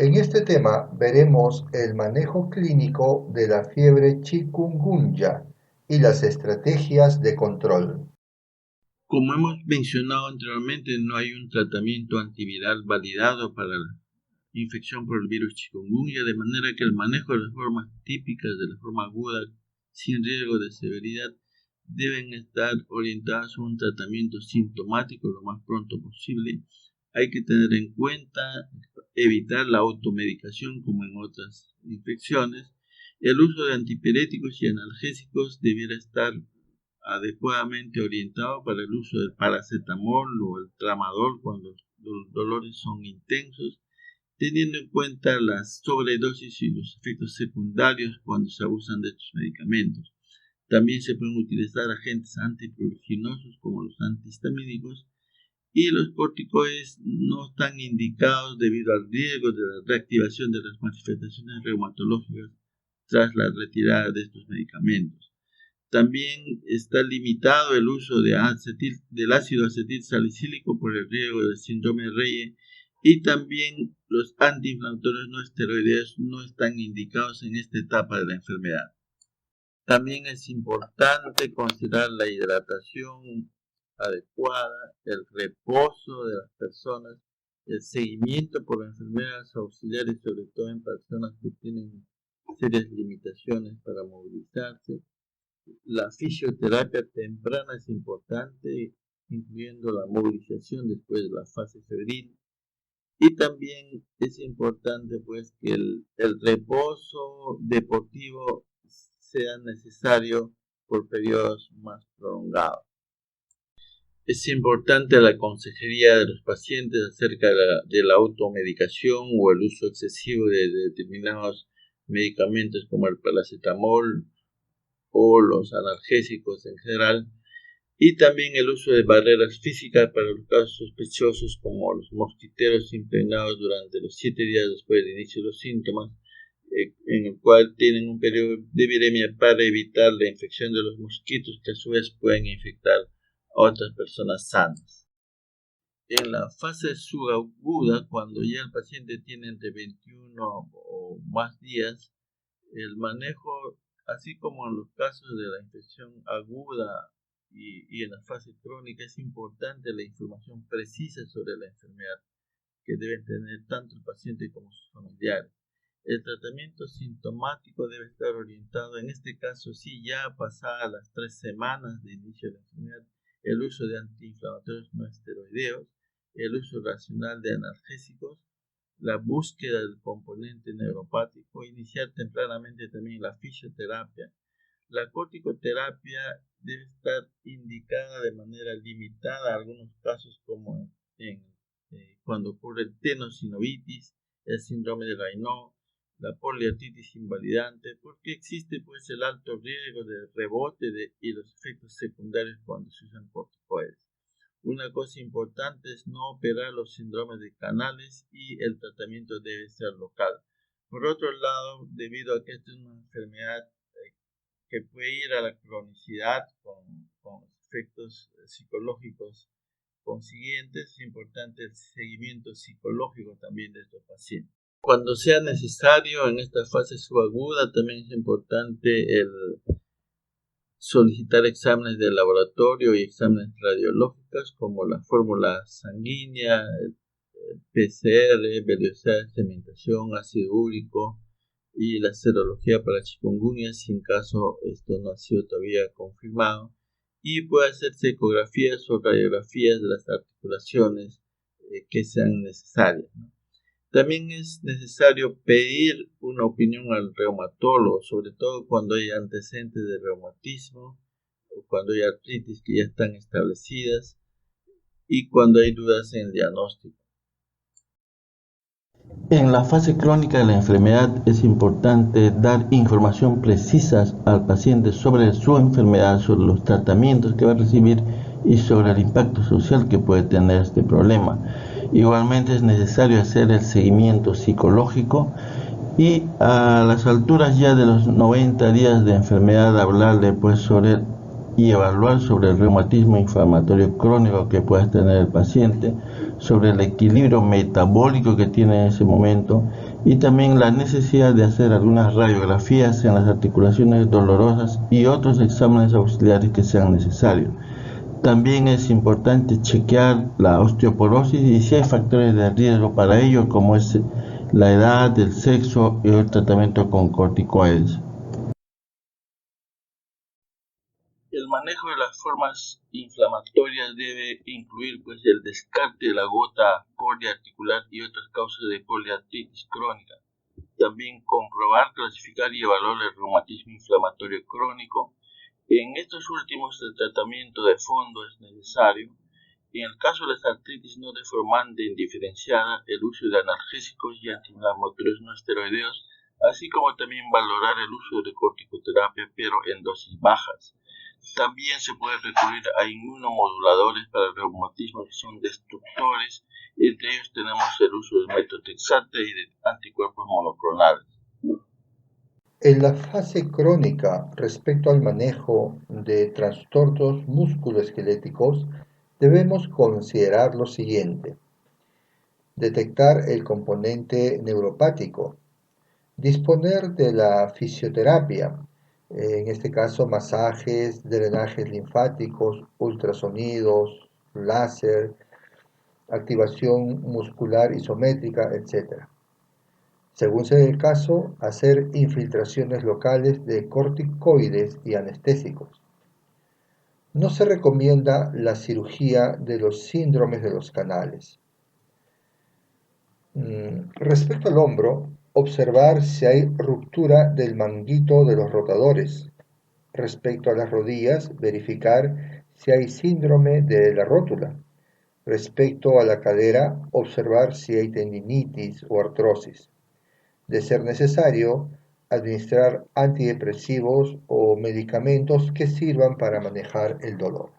En este tema veremos el manejo clínico de la fiebre chikungunya y las estrategias de control. Como hemos mencionado anteriormente, no hay un tratamiento antiviral validado para la infección por el virus chikungunya, de manera que el manejo de las formas típicas de la forma aguda, sin riesgo de severidad, deben estar orientadas a un tratamiento sintomático lo más pronto posible. Hay que tener en cuenta evitar la automedicación como en otras infecciones. El uso de antipiréticos y analgésicos debiera estar adecuadamente orientado para el uso del paracetamol o el tramadol cuando los dolores son intensos, teniendo en cuenta las sobredosis y los efectos secundarios cuando se abusan de estos medicamentos. También se pueden utilizar agentes antipruriginosos como los antihistamínicos, y los corticoides no están indicados debido al riesgo de la reactivación de las manifestaciones reumatológicas tras la retirada de estos medicamentos. También está limitado el uso del ácido acetil salicílico por el riesgo del síndrome de Reye, y también los antiinflamatorios no esteroideos no están indicados en esta etapa de la enfermedad. También es importante considerar la hidratación adecuada, el reposo de las personas, el seguimiento por enfermeras auxiliares, sobre todo en personas que tienen serias limitaciones para movilizarse. La fisioterapia temprana es importante, incluyendo la movilización después de la fase febril. Y también es importante pues que el reposo deportivo sea necesario por periodos más prolongados. Es importante la consejería de los pacientes acerca de la automedicación o el uso excesivo de determinados medicamentos como el paracetamol o los analgésicos en general, y también el uso de barreras físicas para los casos sospechosos como los mosquiteros impregnados durante los 7 días después del inicio de los síntomas, en el cual tienen un periodo de viremia para evitar la infección de los mosquitos que a su vez pueden infectar a otras personas sanas. En la fase subaguda, cuando ya el paciente tiene entre 21 o más días, el manejo, así como en los casos de la infección aguda y en la fase crónica, es importante la información precisa sobre la enfermedad que deben tener tanto el paciente como sus familiares. El tratamiento sintomático debe estar orientado, en este caso sí, ya pasadas las 3 semanas de inicio de la enfermedad, el uso de antiinflamatorios no esteroideos, el uso racional de analgésicos, la búsqueda del componente neuropático, iniciar tempranamente también la fisioterapia. La corticoterapia debe estar indicada de manera limitada a algunos casos como cuando ocurre el tenosinovitis, el síndrome de Raynaud, la poliartritis invalidante, porque existe pues el alto riesgo de rebote y los efectos secundarios cuando se usan corticoides. Una cosa importante es no operar los síndromes de Canales y el tratamiento debe ser local. Por otro lado, debido a que esta es una enfermedad que puede ir a la cronicidad con efectos psicológicos consiguientes, es importante el seguimiento psicológico también de estos pacientes. Cuando sea necesario en esta fase subaguda, también es importante el solicitar exámenes de laboratorio y exámenes radiológicos como la fórmula sanguínea, el PCR, velocidad de sedimentación, ácido úrico y la serología para chikungunya, si en caso esto no ha sido todavía confirmado, y puede hacerse ecografías o radiografías de las articulaciones que sean necesarias, ¿no? También es necesario pedir una opinión al reumatólogo, sobre todo cuando hay antecedentes de reumatismo o cuando hay artritis que ya están establecidas y cuando hay dudas en el diagnóstico. En la fase crónica de la enfermedad es importante dar información precisa al paciente sobre su enfermedad, sobre los tratamientos que va a recibir y sobre el impacto social que puede tener este problema. Igualmente es necesario hacer el seguimiento psicológico y a las alturas ya de los 90 días de enfermedad hablarle pues sobre y evaluar sobre el reumatismo inflamatorio crónico que pueda tener el paciente, sobre el equilibrio metabólico que tiene en ese momento y también la necesidad de hacer algunas radiografías en las articulaciones dolorosas y otros exámenes auxiliares que sean necesarios. También es importante chequear la osteoporosis y si hay factores de riesgo para ello, como es la edad, el sexo y el tratamiento con corticoides. El manejo de las formas inflamatorias debe incluir el descarte de la gota poliarticular y otras causas de poliartritis crónica. También comprobar, clasificar y evaluar el reumatismo inflamatorio crónico. En estos últimos, el tratamiento de fondo es necesario. En el caso de las artritis no deformante indiferenciada, el uso de analgésicos y antiinflamatorios no esteroideos, así como también valorar el uso de corticoterapia, pero en dosis bajas. También se puede recurrir a inmunomoduladores para el reumatismo que son destructores. Entre ellos tenemos el uso del metotrexate y de anticuerpos monoclonales. En la fase crónica, respecto al manejo de trastornos musculoesqueléticos, debemos considerar lo siguiente: detectar el componente neuropático, disponer de la fisioterapia, en este caso masajes, drenajes linfáticos, ultrasonidos, láser, activación muscular isométrica, etc. Según sea el caso, hacer infiltraciones locales de corticoides y anestésicos. No se recomienda la cirugía de los síndromes de los canales. Respecto al hombro, observar si hay ruptura del manguito de los rotadores. Respecto a las rodillas, verificar si hay síndrome de la rótula. Respecto a la cadera, observar si hay tendinitis o artrosis. De ser necesario, administrar antidepresivos o medicamentos que sirvan para manejar el dolor.